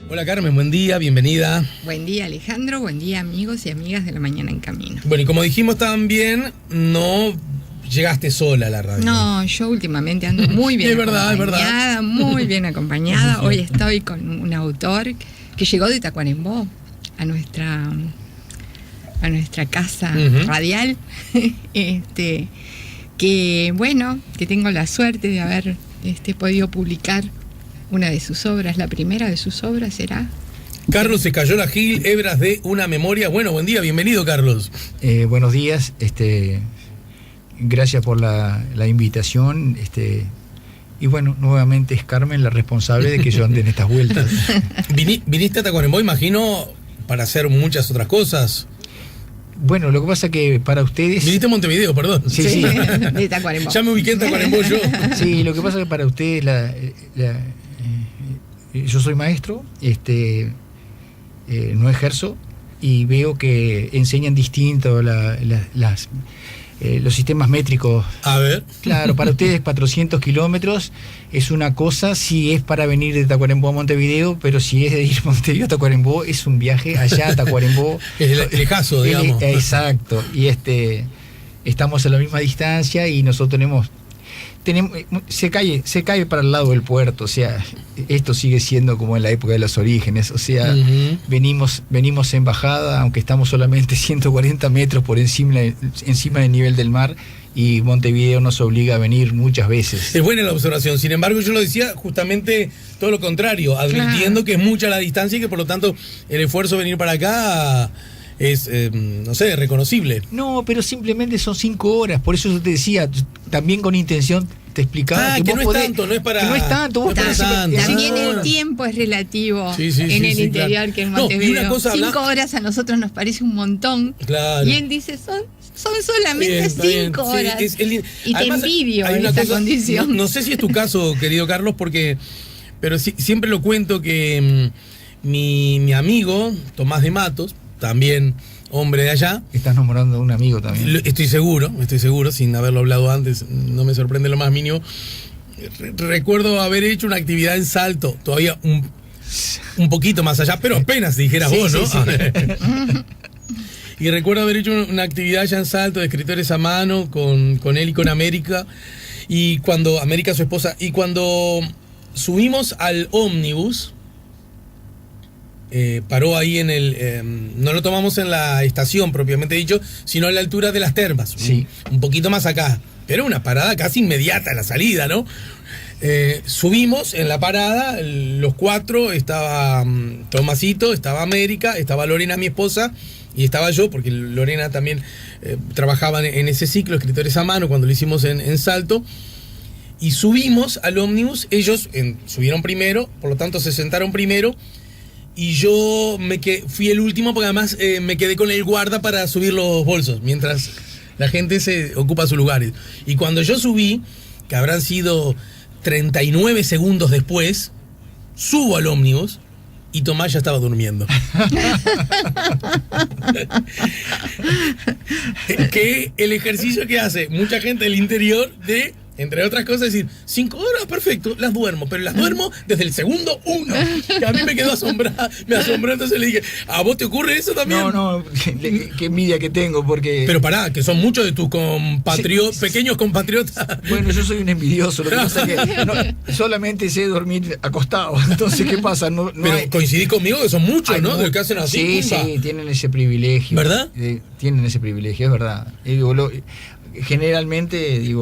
Hola Carmen, buen día, bienvenida. Buen día Alejandro, buen día amigos y amigas de La Mañana en Camino. Bueno, y como dijimos también, no llegaste sola a la radio. No, yo últimamente ando muy bien acompañada, es verdad. Muy bien acompañada. Hoy estoy con un autor que llegó de Tacuarembó a nuestra casa radial, que bueno, que tengo la suerte de haber podido publicar una de sus obras, la primera de sus obras será. Carlos Escayola Gil, Hebras de una memoria. Bueno, buen día, bienvenido Carlos. Buenos días, gracias por la invitación, y bueno, nuevamente es Carmen la responsable de que yo ande en estas vueltas. Viniste a Tacuarembó, imagino, para hacer muchas otras cosas. Bueno, lo que pasa que para ustedes... Viniste a Montevideo, perdón. Sí. De Tacuarembó. Ya me ubiqué en Tacuarembó yo. Sí, lo que pasa que para ustedes yo soy maestro, no ejerzo y veo que enseñan distinto los sistemas métricos. A ver. Claro, para ustedes 400 kilómetros es una cosa si es para venir de Tacuarembó a Montevideo, pero si es de ir a Montevideo a Tacuarembó es un viaje allá a Tacuarembó. Es lejazo, digamos. Exacto, y estamos a la misma distancia y nosotros tenemos se cae para el lado del puerto, o sea, esto sigue siendo como en la época de los orígenes, o sea, venimos en bajada, aunque estamos solamente 140 metros por encima del nivel del mar, y Montevideo nos obliga a venir muchas veces. Es buena la observación, sin embargo yo lo decía justamente todo lo contrario, advirtiendo que es mucha la distancia y que por lo tanto el esfuerzo de venir para acá es, no sé, reconocible. No, pero simplemente son 5 horas, por eso yo te decía, también con intención te explicaba que no es tanto, no es para... Que no es tanto, vos también el tiempo es relativo en el interior, claro, que en Montevideo. 5 horas a nosotros nos parece un montón, claro. Y él dice, son solamente 5 horas. Y además, te envidio en esta condición. No sé si es tu caso, querido Carlos, pero siempre lo cuento que mi amigo, Tomás de Matos, también hombre de allá. Estás nombrando a un amigo también. Estoy seguro, sin haberlo hablado antes, no me sorprende lo más mínimo. Recuerdo haber hecho una actividad en Salto, todavía un poquito más allá, pero apenas dijeras vos, ¿no? Sí. Y recuerdo haber hecho una actividad allá en Salto de escritores a mano con él y con América, y cuando América, su esposa, y cuando subimos al ómnibus, paró ahí no lo tomamos en la estación propiamente dicho, sino a la altura de las termas, sí. Un poquito más acá, pero una parada casi inmediata a la salida, ¿no? Subimos en la parada, los 4, estaba Tomasito, estaba América, estaba Lorena, mi esposa, y estaba yo, porque Lorena también trabajaba en ese ciclo, escritores a mano, cuando lo hicimos en Salto. Y subimos al ómnibus, ellos subieron primero, por lo tanto se sentaron primero, y yo fui el último porque además me quedé con el guarda para subir los bolsos, mientras la gente se ocupa sus lugares. Y cuando yo subí, que habrán sido 39 segundos después, subo al ómnibus y Tomás ya estaba durmiendo. Que el ejercicio que hace mucha gente del interior de... Entre otras cosas, decir, 5 horas, perfecto, las duermo, pero las duermo desde el segundo 1. Que a mí me quedó asombrada, me asombró, entonces le dije, ¿a vos te ocurre eso también? No, qué envidia que tengo, porque... Pero pará, que son muchos de tus pequeños compatriotas. Bueno, yo soy un envidioso, lo que pasa es que solamente sé dormir acostado, entonces, ¿qué pasa? Pero coincidís conmigo que son muchos, ¿no? De que hacen así. Sí, tienen ese privilegio. ¿Verdad? Tienen ese privilegio, es verdad. Generalmente,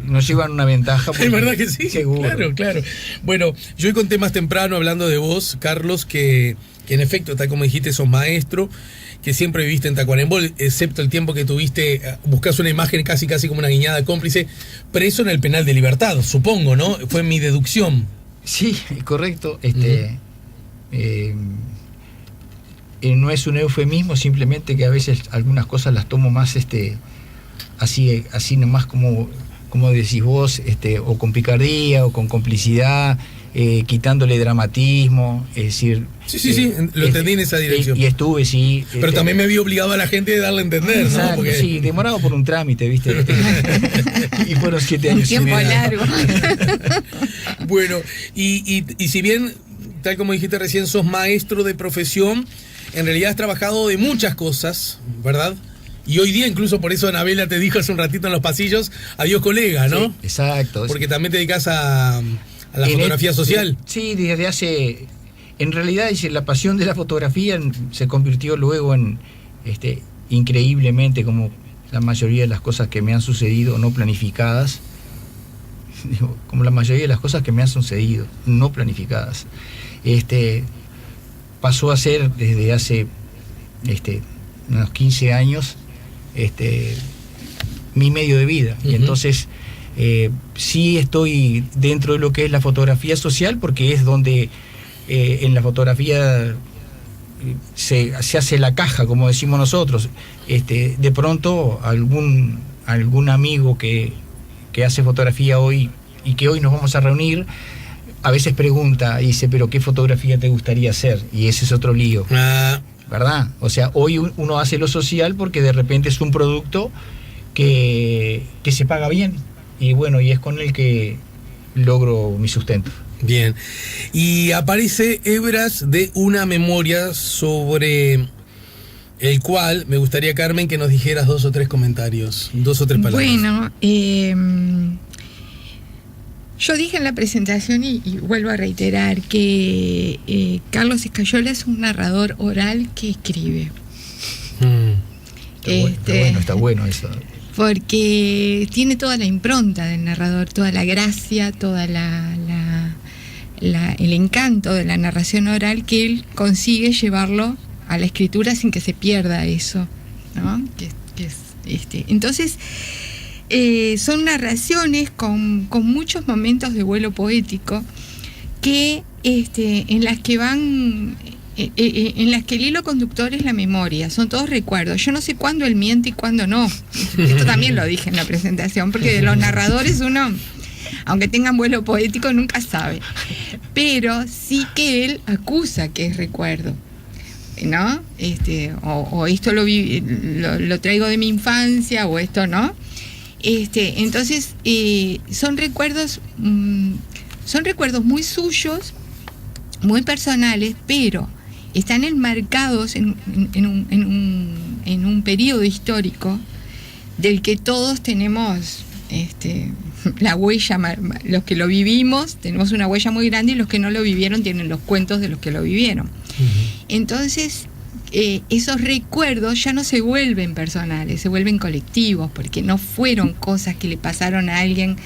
nos llevan una ventaja. Es verdad que sí, seguro. Claro. Bueno, yo hoy conté más temprano hablando de vos, Carlos, que en efecto, tal como dijiste, sos maestro, que siempre viviste en Tacuarembó, excepto el tiempo que tuviste, buscás una imagen casi como una guiñada cómplice, preso en el penal de Libertad, supongo, ¿no? Fue mi deducción. Sí, correcto. No es un eufemismo, simplemente que a veces algunas cosas las tomo más así nomás como decís vos, o con picardía o con complicidad, quitándole dramatismo, es decir... Sí, lo entendí en esa dirección. Y estuve, sí. Pero también me vi obligado a la gente de darle a entender, exacto, ¿no? Porque... Sí, demorado por un trámite, ¿viste? Y fueron 7 años. Un tiempo largo. Bueno, y si bien tal como dijiste recién, sos maestro de profesión. En realidad has trabajado de muchas cosas, ¿verdad? Y hoy día, incluso por eso Anabela te dijo hace un ratito en los pasillos, adiós colega, ¿no? Sí, exacto. Porque también te dedicas a la fotografía social. Sí, desde hace... En realidad, la pasión de la fotografía se convirtió luego en, increíblemente, como la mayoría de las cosas que me han sucedido no planificadas, como la mayoría de las cosas que me han sucedido no planificadas, pasó a ser desde hace unos 15 años mi medio de vida. Uh-huh. Y entonces sí estoy dentro de lo que es la fotografía social, porque es donde en la fotografía se hace la caja, como decimos nosotros. De pronto algún amigo que hace fotografía hoy y que hoy nos vamos a reunir, a veces pregunta y dice, pero ¿qué fotografía te gustaría hacer? Y ese es otro lío, ¿verdad? O sea, hoy uno hace lo social porque de repente es un producto que se paga bien, y bueno, y es con el que logro mi sustento. Bien, y aparece hebras de una memoria sobre el cual me gustaría, Carmen, que nos dijeras 2 o 3 comentarios, 2 o 3 palabras. Bueno, yo dije en la presentación y vuelvo a reiterar que Carlos Escayola es un narrador oral que escribe. Está bueno eso. Porque tiene toda la impronta del narrador, toda la gracia, toda el encanto de la narración oral, que él consigue llevarlo a la escritura sin que se pierda eso, ¿no? Entonces, son narraciones con muchos momentos de vuelo poético que en las que van en las que el hilo conductor es la memoria, son todos recuerdos. Yo no sé cuándo él miente y cuándo no. Esto también lo dije en la presentación, porque de los narradores uno, aunque tengan vuelo poético, nunca sabe. Pero sí que él acusa que es recuerdo, ¿no? O esto lo traigo de mi infancia, o esto no. Entonces, son recuerdos muy suyos, muy personales, pero están enmarcados en un periodo histórico del que todos tenemos la huella. Los que lo vivimos tenemos una huella muy grande, y los que no lo vivieron tienen los cuentos de los que lo vivieron. Uh-huh. Entonces, esos recuerdos ya no se vuelven personales, se vuelven colectivos, porque no fueron cosas que le pasaron a alguien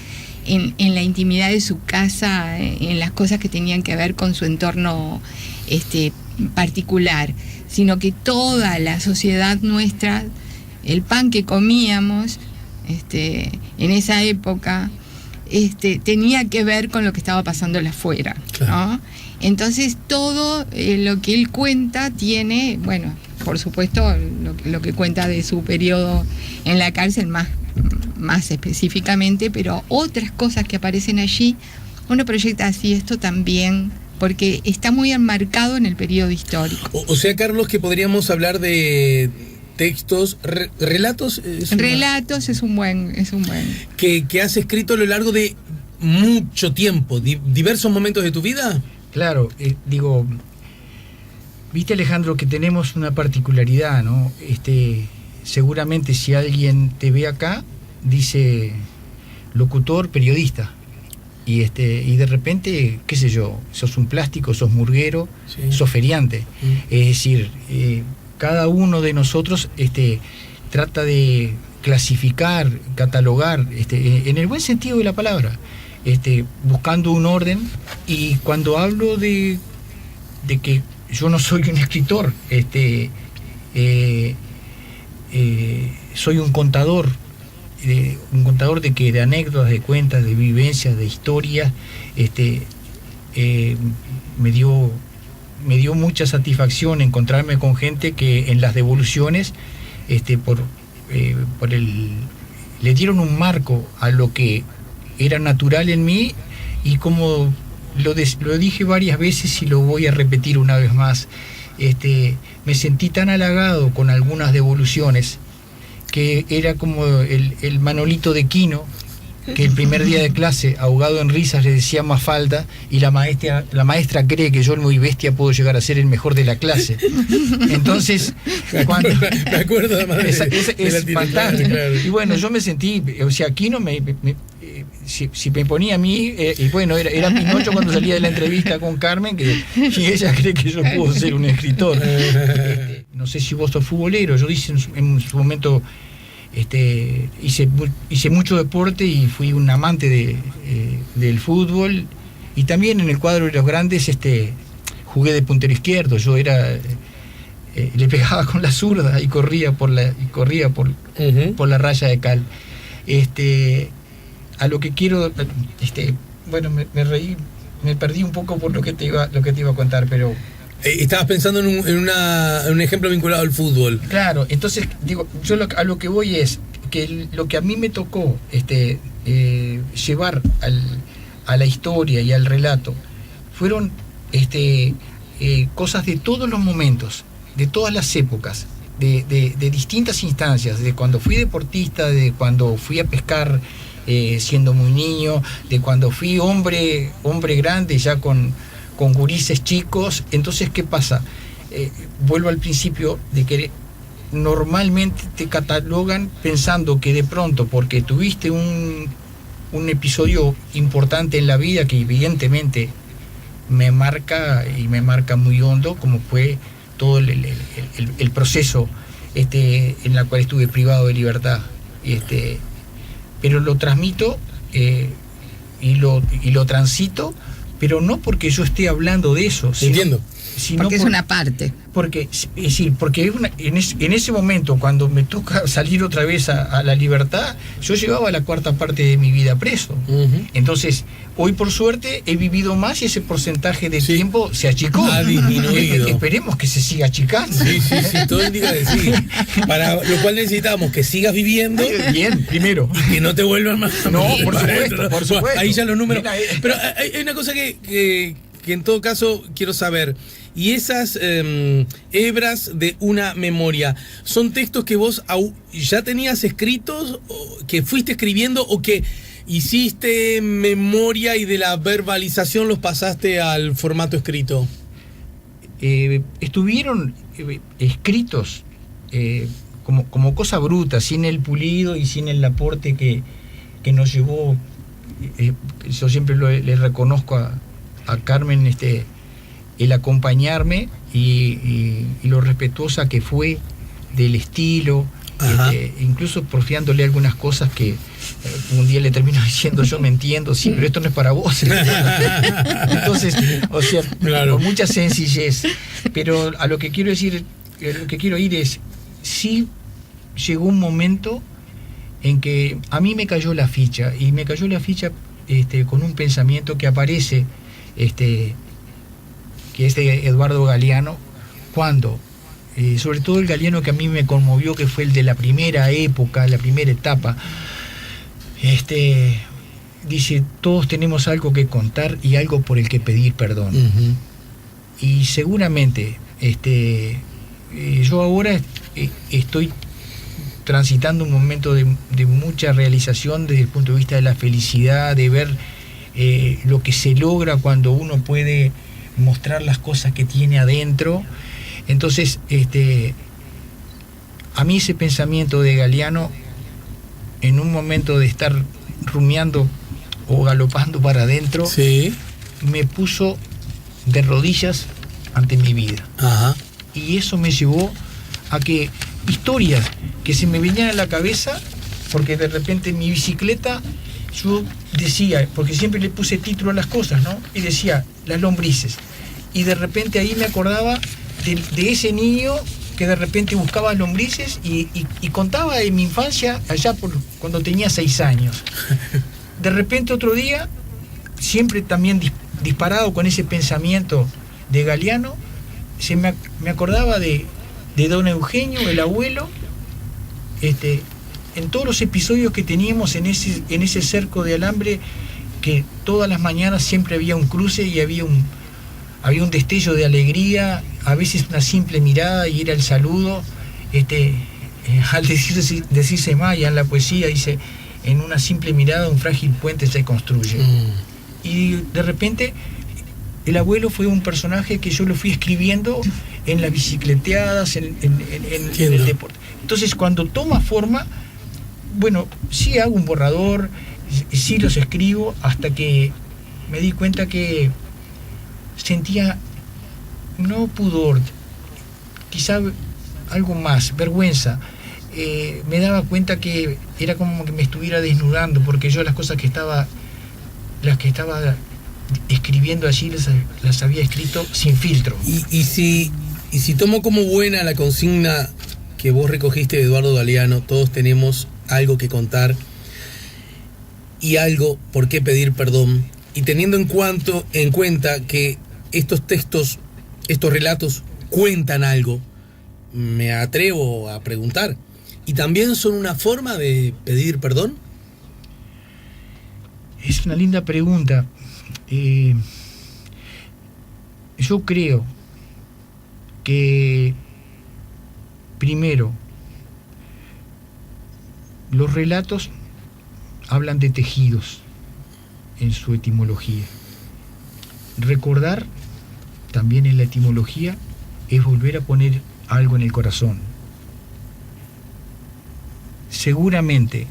en la intimidad de su casa, en las cosas que tenían que ver con su entorno particular, sino que toda la sociedad nuestra, el pan que comíamos en esa época, tenía que ver con lo que estaba pasando afuera, claro, ¿no? Entonces todo lo que él cuenta tiene, bueno, por supuesto lo que cuenta de su periodo en la cárcel más específicamente, pero otras cosas que aparecen allí, uno proyecta así esto también, porque está muy enmarcado en el periodo histórico. O sea, Carlos, que podríamos hablar de textos, relatos. Relatos es un buen. Que has escrito a lo largo de mucho tiempo, diversos momentos de tu vida. Claro, viste, Alejandro, que tenemos una particularidad, ¿no? Seguramente si alguien te ve acá, dice locutor, periodista, y de repente, qué sé yo, sos un plástico, sos murguero, sí, sos feriante. Es decir, cada uno de nosotros trata de clasificar, catalogar, en el buen sentido de la palabra, buscando un orden. Y cuando hablo de que yo no soy un escritor, soy un contador de anécdotas, de cuentas, de vivencias, de historias. Me dio mucha satisfacción encontrarme con gente que en las devoluciones le dieron un marco a lo que era natural en mí, y como lo dije varias veces y lo voy a repetir una vez más, me sentí tan halagado con algunas devoluciones, que era como el Manolito de Quino, que el primer día de clase, ahogado en risas, le decía Mafalda, y la maestra cree que yo, el muy bestia, puedo llegar a ser el mejor de la clase. Entonces, me acuerdo es fantástico. Claro. Y bueno, yo me sentí, o sea, aquí no si me ponía a mí, y bueno, era Pinocho cuando salía de la entrevista con Carmen, y ella cree que yo puedo ser un escritor. No sé si vos sos futbolero, yo hice en su momento, hice mucho deporte y fui un amante del fútbol, y también en el cuadro de los grandes jugué de puntero izquierdo. Yo le pegaba con la zurda y corría por la raya de cal. A lo que quiero, bueno, me reí, me perdí un poco por lo que te iba a contar, pero estabas pensando en un ejemplo vinculado al fútbol. Claro, entonces digo, yo a lo que voy es que lo que a mí me tocó llevar a la historia y al relato fueron cosas de todos los momentos, de todas las épocas, de distintas instancias, de cuando fui deportista, de cuando fui a pescar siendo muy niño, de cuando fui hombre grande ya con gurises chicos. Entonces, ¿qué pasa? Vuelvo al principio de que normalmente te catalogan pensando que de pronto, porque tuviste un episodio importante en la vida que evidentemente me marca muy hondo, como fue todo el proceso en la cual estuve privado de libertad, pero lo transmito y lo transito, pero no porque yo esté hablando de eso. Entiendo. Porque es una parte. Porque en ese momento, cuando me toca salir otra vez a la libertad, yo llevaba la cuarta parte de mi vida preso. Uh-huh. Entonces, hoy por suerte he vivido más y ese porcentaje de tiempo se achicó. Ha disminuido. Esperemos que se siga achicando. Sí, todo indica que sí. Para lo cual necesitamos que sigas viviendo. Bien, primero. Y que no te vuelvan más. No, por supuesto. Ahí ya los números. Pero hay una cosa que en todo caso quiero saber. Y esas hebras de una memoria, ¿son textos que vos ya tenías escritos, o que fuiste escribiendo, o que hiciste memoria y de la verbalización los pasaste al formato escrito? Estuvieron escritos como cosa bruta, sin el pulido y sin el aporte que nos llevó. Yo siempre le reconozco a Carmen el acompañarme y lo respetuosa que fue del estilo, incluso porfiándole algunas cosas que un día le termino diciendo: yo me entiendo, sí, pero esto no es para vos. Entonces, o sea, claro, con mucha sencillez. Pero a lo que quiero decir, lo que quiero ir es, sí llegó un momento en que a mí me cayó la ficha, y me cayó la ficha con un pensamiento que aparece, que es de Eduardo Galeano, cuando, sobre todo el Galeano que a mí me conmovió, que fue el de la primera época, la primera etapa, dice: todos tenemos algo que contar y algo por el que pedir perdón. Uh-huh. Y seguramente yo ahora estoy transitando un momento de mucha realización desde el punto de vista de la felicidad, de ver lo que se logra cuando uno puede mostrar las cosas que tiene adentro. Entonces, a mí ese pensamiento de Galeano, en un momento de estar rumiando o galopando para adentro, sí, me puso de rodillas ante mi vida. Ajá. Y eso me llevó a que historias que se me venían a la cabeza, porque de repente en mi bicicleta yo decía, porque siempre le puse título a las cosas, ¿no? Y decía: las lombrices. Y de repente ahí me acordaba de ese niño que de repente buscaba lombrices y contaba de mi infancia allá cuando tenía 6 años. De repente otro día, siempre también disparado con ese pensamiento de Galeano, me acordaba de don Eugenio, el abuelo, en todos los episodios que teníamos en ese cerco de alambre, que todas las mañanas siempre había un cruce y había un destello de alegría, a veces una simple mirada y era el saludo. Al decirse Maya en la poesía, dice: en una simple mirada un frágil puente se construye. Y de repente el abuelo fue un personaje que yo lo fui escribiendo en las bicicleteadas, en el deporte. Entonces cuando toma forma, bueno, sí hago un borrador, sí los escribo, hasta que me di cuenta que sentía, no pudor, quizá algo más, vergüenza. Me daba cuenta que era como que me estuviera desnudando, porque yo las cosas que estaba escribiendo allí las había escrito sin filtro. Y si tomo como buena la consigna que vos recogiste de Eduardo Galeano, todos tenemos algo que contar y algo por qué pedir perdón, y teniendo en cuenta que estos textos, estos relatos cuentan algo, me atrevo a preguntar, ¿y también son una forma de pedir perdón? Es una linda pregunta. Yo creo que primero los relatos hablan de tejidos en su etimología. Recordar también en la etimología es volver a poner algo en el corazón. Seguramente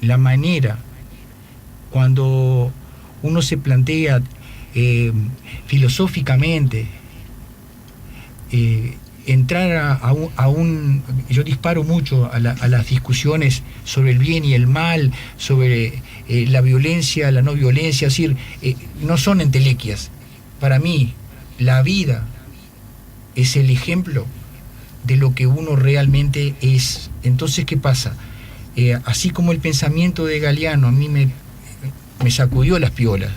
la manera, cuando uno se plantea filosóficamente entrar a un... Yo disparo mucho a las discusiones sobre el bien y el mal, sobre la violencia, la no violencia, es decir, no son entelequias. Para mí, la vida es el ejemplo de lo que uno realmente es. Entonces, ¿qué pasa? Así como el pensamiento de Galeano a mí me sacudió las piolas,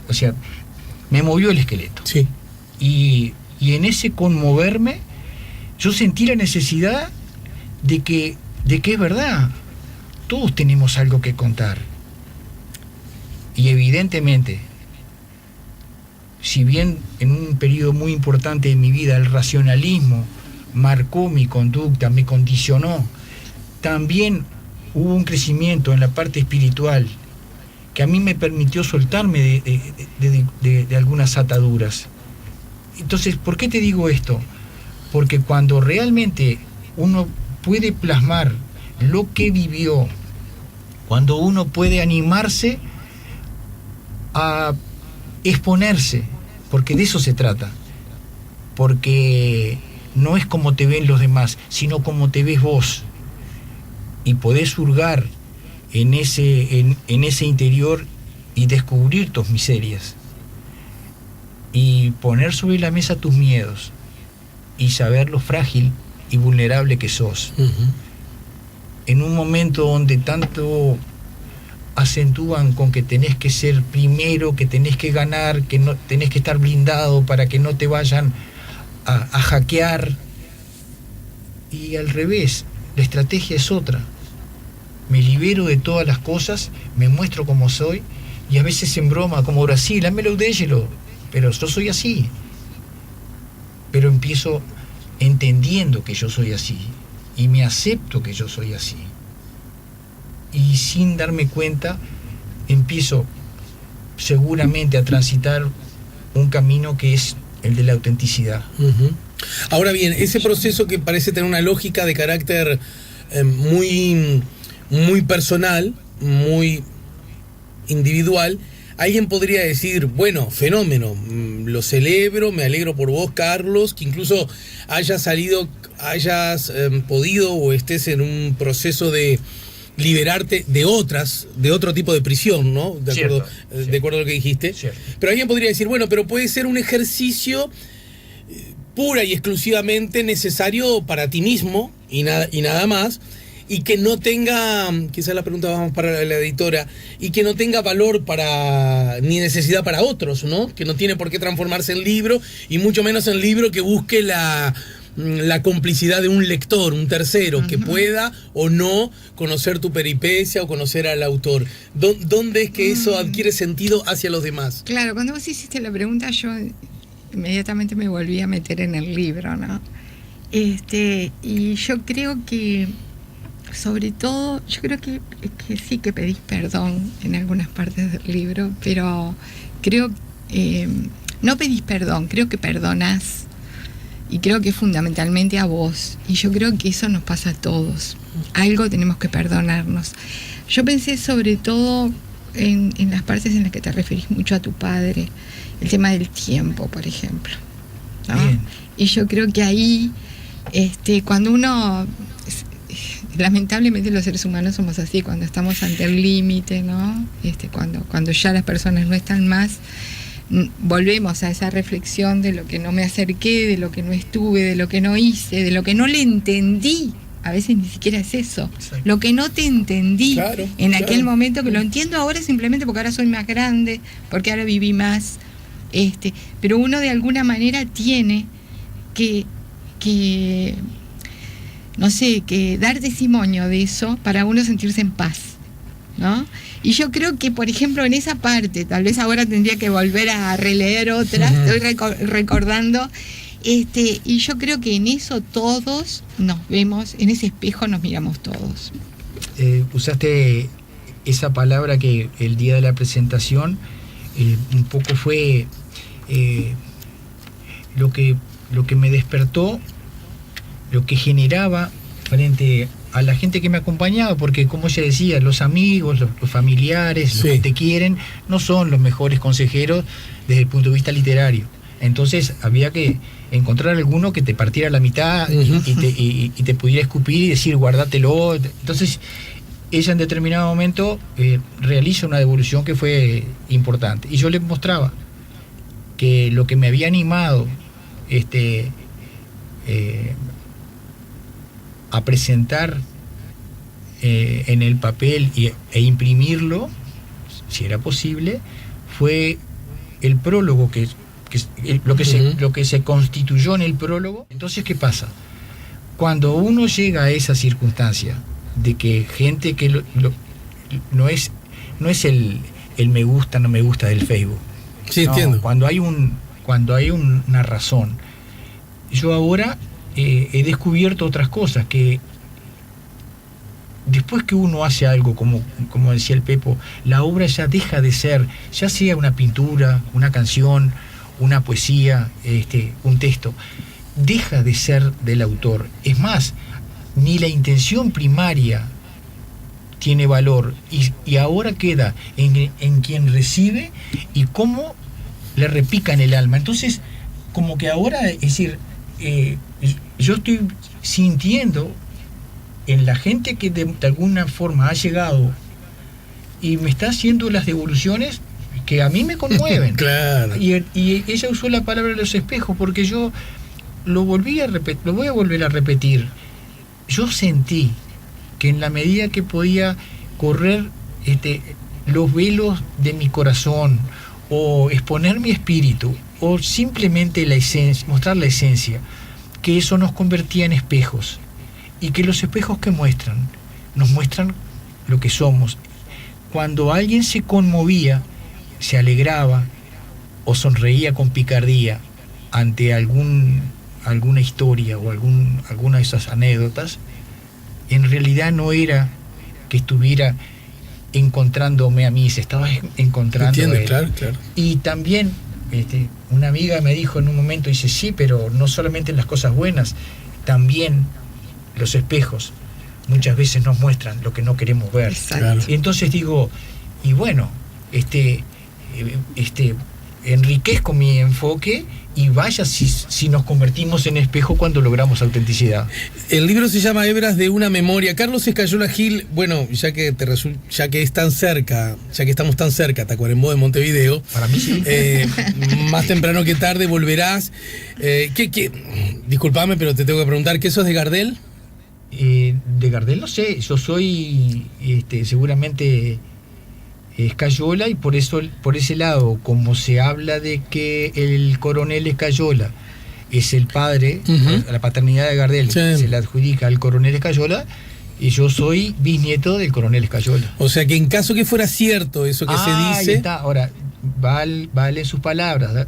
o sea, me movió el esqueleto. Sí. Y en ese conmoverme, yo sentí la necesidad de que es verdad, todos tenemos algo que contar. Y evidentemente, si bien en un periodo muy importante de mi vida el racionalismo marcó mi conducta, me condicionó, también hubo un crecimiento en la parte espiritual que a mí me permitió soltarme de algunas ataduras. Entonces, ¿por qué te digo esto? Porque cuando realmente uno puede plasmar lo que vivió, cuando uno puede animarse a exponerse, porque de eso se trata, porque no es como te ven los demás, sino como te ves vos, y podés hurgar en ese interior y descubrir tus miserias y poner sobre la mesa tus miedos y saber lo frágil y vulnerable que sos. En un momento donde tanto acentúan con que tenés que ser primero, que tenés que ganar, que no tenés que estar blindado para que no te vayan a hackear, y al revés, la estrategia es otra. Me libero de todas las cosas, me muestro como soy, y a veces en broma, como Brasil, hámelo déjelo, pero yo soy así. Pero empiezo entendiendo que yo soy así, y me acepto que yo soy así. Y sin darme cuenta, empiezo seguramente a transitar un camino que es el de la autenticidad. Ahora bien, ese proceso que parece tener una lógica de carácter muy personal, muy individual, alguien podría decir, bueno, fenómeno, lo celebro, me alegro por vos, Carlos, que incluso hayas podido o estés en un proceso de liberarte de otro tipo de prisión, ¿no? De acuerdo a lo que dijiste. Cierto. Pero alguien podría decir, bueno, pero puede ser un ejercicio pura y exclusivamente necesario para ti mismo y nada más, y que no tenga, quizás la pregunta vamos para la editora, y que no tenga valor ni necesidad para otros, ¿no? Que no tiene por qué transformarse en libro, y mucho menos en libro que busque la complicidad de un lector, un tercero, que pueda o no conocer tu peripecia o conocer al autor. ¿Dónde es que eso adquiere sentido hacia los demás? Claro, cuando vos hiciste la pregunta, yo inmediatamente me volví a meter en el libro, ¿no? Y yo creo que sobre todo, yo creo que sí que pedís perdón en algunas partes del libro, pero creo no pedís perdón, creo que perdonás, y creo que fundamentalmente a vos, y yo creo que eso nos pasa a todos, algo tenemos que perdonarnos. Yo pensé sobre todo en las partes en las que te referís mucho a tu padre, el tema del tiempo, por ejemplo, ¿no? Y yo creo que ahí, cuando uno, lamentablemente los seres humanos somos así, cuando estamos ante el límite, ¿no? Cuando ya las personas no están más, volvemos a esa reflexión de lo que no me acerqué, de lo que no estuve, de lo que no hice, de lo que no le entendí. A veces ni siquiera es eso. Exacto. Lo que no te entendí en aquel momento, que lo entiendo ahora simplemente porque ahora soy más grande, porque ahora viví más. Pero uno de alguna manera tiene que no sé, que dar testimonio de eso para uno sentirse en paz, ¿no? Y yo creo que, por ejemplo, en esa parte, tal vez ahora tendría que volver a releer otra, estoy recordando, y yo creo que en eso todos nos vemos, en ese espejo nos miramos todos. Usaste esa palabra que el día de la presentación un poco fue lo que me despertó, lo que generaba frente a la gente que me acompañaba, porque como ella decía, los amigos, los familiares, los que te quieren, no son los mejores consejeros desde el punto de vista literario. Entonces había que encontrar alguno que te partiera la mitad y te pudiera escupir y decir guardátelo. Entonces ella en determinado momento realiza una devolución que fue importante, y yo le mostraba que lo que me había animado a presentar en el papel e imprimirlo, si era posible, fue el prólogo, lo que se constituyó en el prólogo. Entonces, ¿qué pasa? Cuando uno llega a esa circunstancia de que gente que no es el me gusta, no me gusta del Facebook. Sí, no, entiendo. Cuando hay una razón. Yo ahora he descubierto otras cosas, que después que uno hace algo, como decía el Pepo, la obra ya deja de ser, ya sea una pintura, una canción, una poesía, un texto, deja de ser del autor. Es más, ni la intención primaria tiene valor, y ahora queda en quien recibe y cómo le repica en el alma. Entonces, como que ahora, es decir, yo estoy sintiendo en la gente que de alguna forma ha llegado y me está haciendo las devoluciones que a mí me conmueven. Claro. Y ella usó la palabra de los espejos, porque yo lo voy a volver a repetir. Yo sentí que en la medida que podía correr los velos de mi corazón, o exponer mi espíritu, o simplemente la esencia, mostrar la esencia, que eso nos convertía en espejos, y que los espejos que nos muestran lo que somos. Cuando alguien se conmovía, se alegraba o sonreía con picardía ante alguna historia o alguna de esas anécdotas, en realidad no era que estuviera encontrándome a mí, se estaba encontrando a él. Claro. Y también una amiga me dijo en un momento, dice, sí, pero no solamente en las cosas buenas, también los espejos muchas veces nos muestran lo que no queremos ver. Claro. Y entonces digo, y bueno, enriquezco mi enfoque, y vaya si nos convertimos en espejo cuando logramos autenticidad. El libro se llama Hebras de una memoria. Carlos Escayola Gil, bueno, ya que es tan cerca, ya que estamos tan cerca, Tacuarembó de Montevideo, para mí sí. Más temprano que tarde volverás. Disculpame, pero te tengo que preguntar, ¿qué sos de Gardel? De Gardel no sé, yo soy seguramente Escayola, y por ese lado, como se habla de que el coronel Escayola es el padre, la paternidad de Gardel se le adjudica al coronel Escayola, y yo soy bisnieto del coronel Escayola. O sea que en caso que fuera cierto eso que se dice... Ahí está. Ahora, vale sus palabras.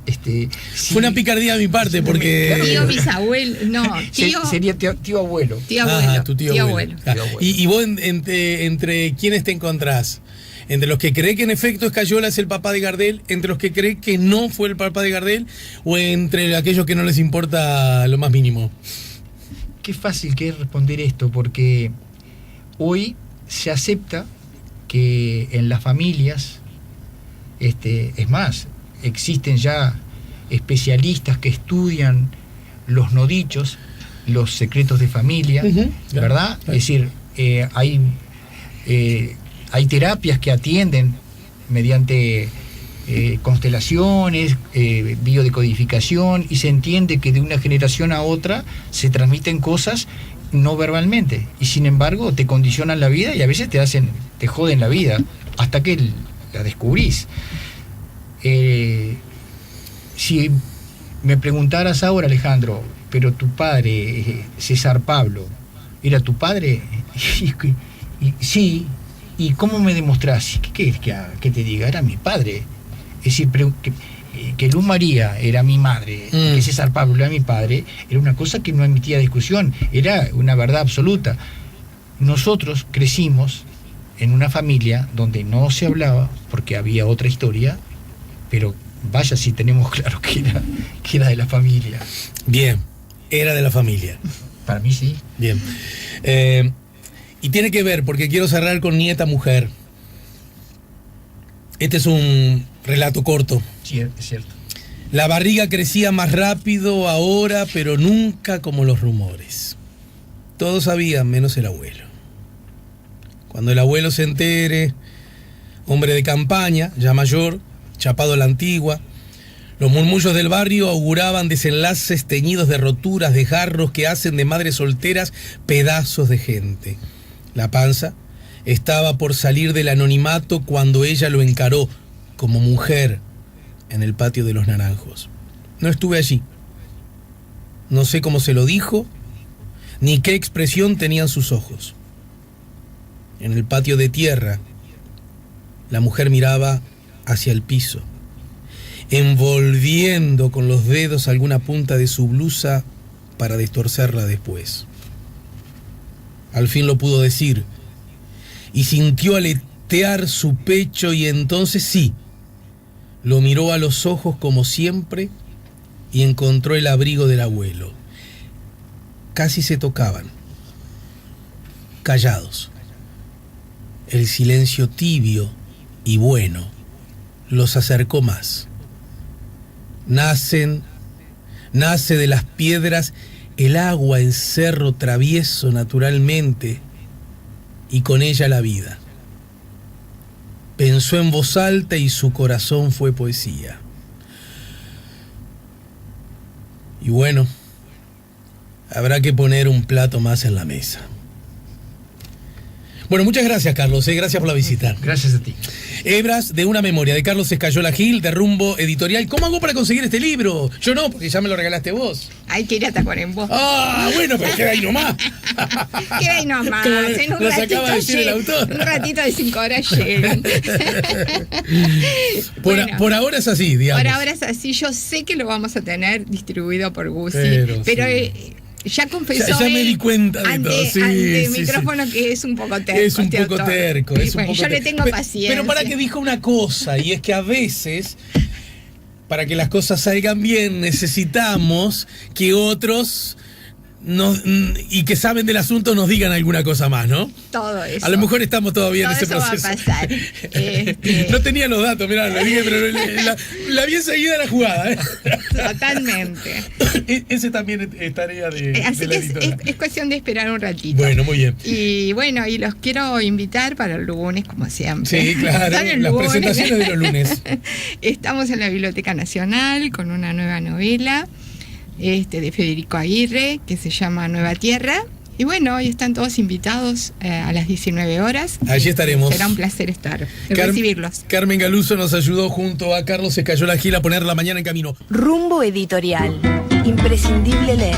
Fue una picardía de mi parte, porque... Tío bisabuelo, no, tío... Sería tío abuelo. Tío abuelo. Tu tío abuelo. ¿Y vos entre quiénes te encontrás? ¿Entre los que creen que en efecto Escayola es el papá de Gardel? ¿Entre los que creen que no fue el papá de Gardel? ¿O entre aquellos que no les importa lo más mínimo? Qué fácil que es responder esto, porque hoy se acepta que en las familias, es más, existen ya especialistas que estudian los no dichos, los secretos de familia, ¿verdad? Claro. Es decir, hay terapias que atienden mediante constelaciones, biodecodificación, y se entiende que de una generación a otra se transmiten cosas no verbalmente, y sin embargo te condicionan la vida y a veces te joden la vida hasta que la descubrís. Si me preguntaras ahora, Alejandro, pero tu padre, César Pablo, ¿era tu padre? Sí. ¿Y cómo me demostrás? ¿Qué querés que te diga? Era mi padre. Es decir, que Luz María era mi madre, que César Pablo era mi padre, era una cosa que no admitía discusión, era una verdad absoluta. Nosotros crecimos en una familia donde no se hablaba, porque había otra historia, pero vaya si tenemos claro que era de la familia. Bien, era de la familia. Para mí sí. Bien. Y tiene que ver, porque quiero cerrar con Nieta Mujer. Este es un relato corto. Sí, es cierto. La barriga crecía más rápido ahora, pero nunca como los rumores. Todos sabían, menos el abuelo. Cuando el abuelo se entere, hombre de campaña, ya mayor, chapado a la antigua, los murmullos del barrio auguraban desenlaces teñidos de roturas de jarros que hacen de madres solteras pedazos de gente. La panza estaba por salir del anonimato cuando ella lo encaró como mujer en el patio de los Naranjos. No estuve allí. No sé cómo se lo dijo, ni qué expresión tenían sus ojos. En el patio de tierra, la mujer miraba hacia el piso, envolviendo con los dedos alguna punta de su blusa para destorcerla después. Al fin lo pudo decir, y sintió aletear su pecho, y entonces sí, lo miró a los ojos como siempre y encontró el abrigo del abuelo. Casi se tocaban, callados. El silencio tibio y bueno los acercó más. Nace de las piedras el agua en cerro travieso naturalmente, y con ella la vida. Pensó en voz alta y su corazón fue poesía. Y bueno, habrá que poner un plato más en la mesa. Bueno, muchas gracias, Carlos. Gracias por la visita. Gracias a ti. Hebras de una memoria de Carlos Escayola Gil, de Rumbo Editorial. ¿Cómo hago para conseguir este libro? Yo no, porque ya me lo regalaste vos. Ay, quería tapar en vos. Ah, bueno, pero queda ahí nomás. Queda ahí nomás. En un ratito acaba de decir el autor. Un ratito de 5 horas llegan. Por ahora es así, digamos. Por ahora es así. Yo sé que lo vamos a tener distribuido por Guzzi. Pero sí. Ya confesó ya me di cuenta de ante, todo. Sí, ante micrófono que es un poco terco. Es un poco terco. Yo le tengo paciencia. Pero para que dijo una cosa, y es que a veces, para que las cosas salgan bien, necesitamos que otros y que saben del asunto nos digan alguna cosa más, ¿no? Todo eso. A lo mejor estamos todavía en ese proceso. Va a pasar. No tenía los datos, mirá, lo dije, pero la bien seguida la jugada, ¿eh? Totalmente. Ese también es tarea de así la que es cuestión de esperar un ratito. Bueno, muy bien. Y bueno, y los quiero invitar para el lunes, como siempre. Sí, claro, las presentaciones de los lunes. Estamos en la Biblioteca Nacional con una nueva novela de Federico Aguirre, que se llama Nueva Tierra. Y bueno, hoy están todos invitados a las 19 horas. Allí estaremos. Será un placer recibirlos. Carmen Galuso nos ayudó junto a Carlos Escayola Gil a poner la mañana en camino. Rumbo Editorial. Imprescindible leer.